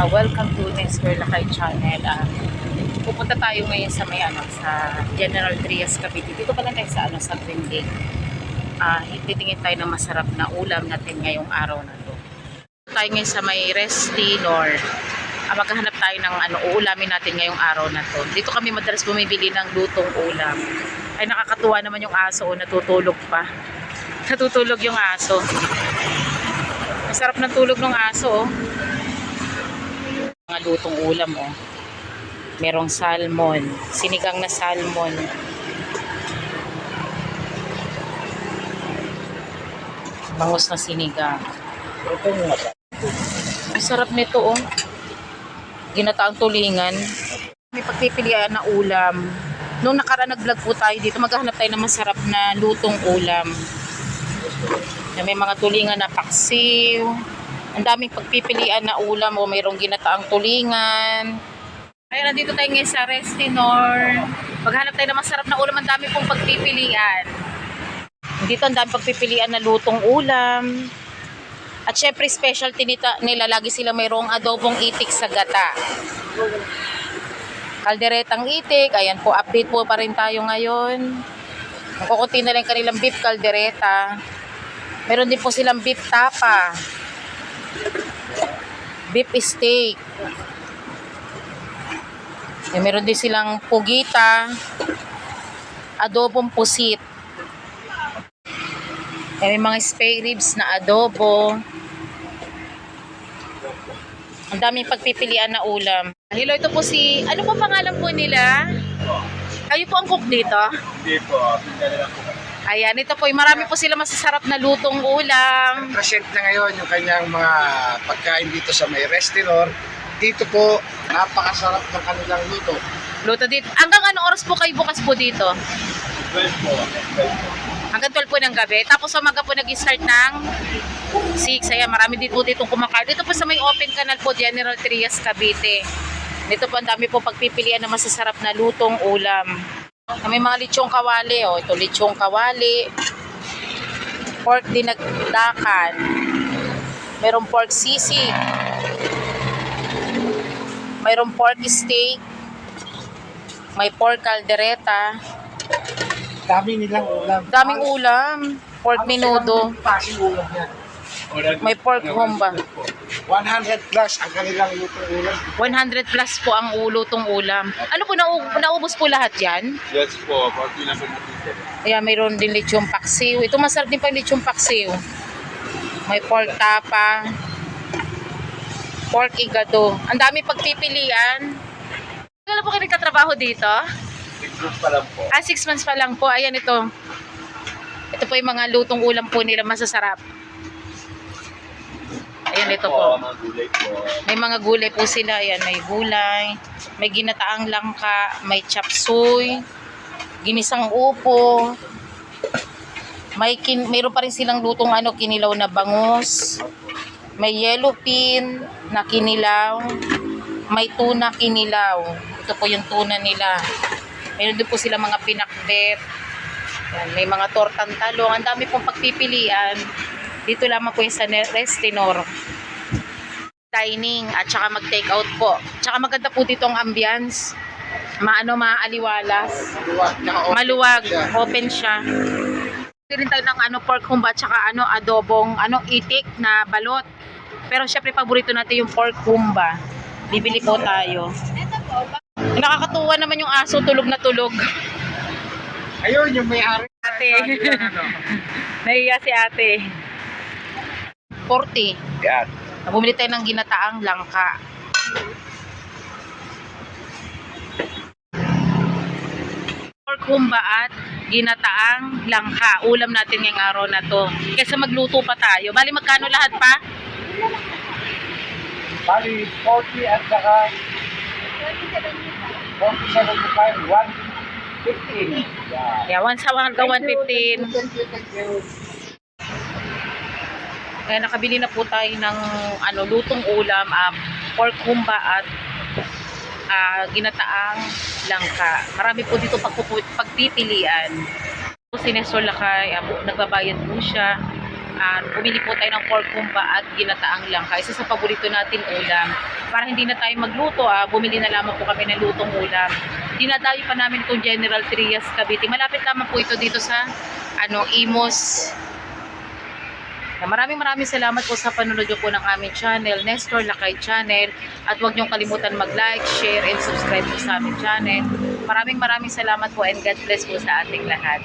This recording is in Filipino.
Welcome to Nestor Lakay Channel. Pupunta tayo ngayon sa sa General Trias, Cavite. Dito pa lang tayo sa Green Lake. Titingin tayo ng masarap na ulam natin ngayong araw na to. Tayo ngayon sa may Restinor. Maghahanap tayo ng uulamin natin ngayong araw na to. Dito kami madalas bumibili ng lutong ulam. Ay, nakakatuwa naman yung aso, natutulog pa. Natutulog yung aso. Masarap ng tulog ng aso, Mga lutong ulam, Merong salmon, sinigang na salmon. Bangus na sinigang. Ang sarap nito, Ginataang tulingan. May pagpipilian na ulam. Nung nakaraan nag-vlog po tayo dito, maghahanap tayo ng masarap na lutong ulam. May mga tulingan na paksiw. Ang daming pagpipilian na ulam, mayroong ginataang tulingan. Kaya nandito tayo ngayon sa Restinor. Maghanap tayo ng masarap na ulam. Ang dami pong pagpipilian. Dito ang daming pagpipilian na lutong ulam. At syempre specialty nila, lagi sila mayroong adobong itik sa gata. Kalderetang itik. Ayan po, update po pa rin tayo ngayon. Kukunti na lang kanilang beef kaldereta. Meron din po silang beef tapa. Beef steak. Meron din silang pugita. Adobong pusit. May mga spare ribs na adobo. Ang daming pagpipilian na ulam. Hello, ito po ano po pangalan po nila? Kayo po ang cook dito? Hindi po, pinala lang po. Ayan, ito po, marami po sila masasarap na lutong ulam. Present na ngayon yung kanyang mga pagkain dito sa may Restinor. Dito po, napakasarap ng kanilang luto. Luto dito. Hanggang anong oras po kayo bukas po dito? 12 po. Hanggang 12 po ng gabi. Tapos sa umaga po nag-start ng 6. Ayan, marami dito kumakain. Dito po sa may open canal po, General Trias, Cavite. Dito po ang dami po pagpipilian na masasarap na lutong ulam. May mga lechong kawali, Ito lechong kawali. Pork dinagdakan. Merong pork sisig. Mayroong pork steak. May pork caldereta. Dami nilang ulam. Daming ulam. Pork menudo. Pasing ulam yan. May pork humba. 100 plus ang kanilang lutong ulam. 100 plus po ang lutong ulam. Ano po, naubos po lahat yan? Yes po, pati na po dito. Ayan, mayroon din lechong paksiw. Ito masarap din pa yung lechong paksiw. May pork tapa. Pork igado. Ang dami pagpipilian. Kailan po kayo nagtatrabaho dito? 6 months pa lang po. 6 months pa lang po. Ayan ito. Ito po yung mga lutong ulam po nila masasarap. Ayan ito po. Mga gulay po. May mga gulay po sila. Ayan, may gulay. May ginataang langka. May chapsuy. Ginisang upo. Mayroon pa rin silang lutong kinilaw na bangus. May yellow pin na kinilaw. May tuna kinilaw. Ito po yung tuna nila. Mayroon din po sila mga pinakbet. Ayan, may mga tortang talong. Ang dami pong pagpipilian. Dito lamang po yung sa Restinor. Dining at saka mag-take out po. Tsaka maganda po dito ang ambience. Maaliwalas. Maluwag. Open siya. Dito rin tayo ng pork humba at saka adobong itik na balot. Pero syempre paborito natin yung pork humba. Bibili po tayo. Nakakatuwa naman yung aso, tulog na tulog. Ayun, yung may-ari. Ate. Nahiya si ate. 40. Yan. Bumili tayo ng ginataang langka. Pork humba at ginataang langka. Ulam natin ngayong araw na to. Kaysa magluto pa tayo. Bali magkano lahat pa? Bali, 40 at saka 47.5, 115. Yeah, once hanggang 115. Kaya nakabili na po tayo ng lutong ulam, pork humba at ginataang langka. Marami po dito pagpipilian. Si Nestor Lakay, nagbabayad po siya. Pumili po tayo ng pork humba at ginataang langka. Isa sa paborito natin ulam. para hindi na tayo magluto, bumili na lamang po kami ng lutong ulam. Dinadayo pa namin itong General Trias Cavite. Malapit lamang po ito dito sa Imus. Maraming salamat po sa panunod nyo po ng aming channel, Nestor Lakay Channel. At huwag nyong kalimutan mag-like, share, and subscribe po sa aming channel. Maraming salamat po and God bless po sa ating lahat.